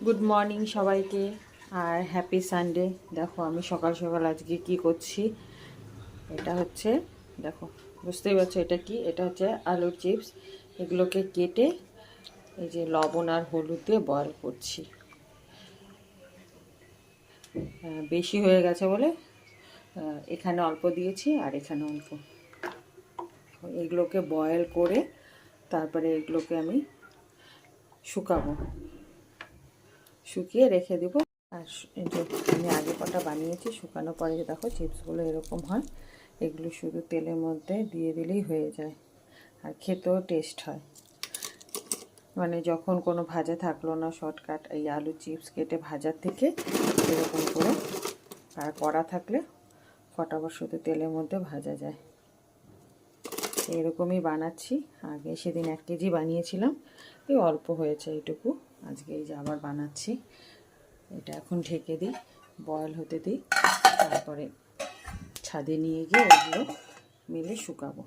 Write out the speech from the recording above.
Good morning সবাইকে আর happy Sunday. দেখো আমি সকাল সকাল আজকে কি করছি। এটা হচ্ছে, দেখো বুঝতেই পারছো এটা কি, এটা হচ্ছে আলুর চিপস। এগুলোকে কেটে এই যে লবণ আর হলুদ দিয়ে বয়েল করছি। বেশি হয়ে গেছে বলে এখানে অল্প দিয়েছি আর এখানে অল্প। এগুলোকে বয়েল করে তারপরে এগুলোকে আমি শুকাবো, শুকিয়ে রেখে দেবো। আর এই যে আমি আগে কটা বানিয়েছি, শুকানো পরে দেখো চিপসগুলো এরকম হয়। এগুলো শুধু তেলের মধ্যে দিয়ে দিলেই হয়ে যায়, আর খেতেও টেস্ট হয়। মানে যখন কোনো ভাজা থাকলো না, শর্টকাট এই আলু চিপস কেটে ভাজার থেকে এরকম করে, আর কড়া থাকলে ফটাফট শুধু তেলের মধ্যে ভাজা যায়। এরকমই বানাচ্ছি। আগে সেদিন 1 কেজি বানিয়েছিলাম, এই অল্প হয়েছে এইটুকু। আজকে এই যে আবার বানাচ্ছি। এটা এখন ঢেকে দিই, বয়েল হতে দিই, তারপরে ছাদে নিয়ে গিয়ে এগুলো মিলে শুকাবো।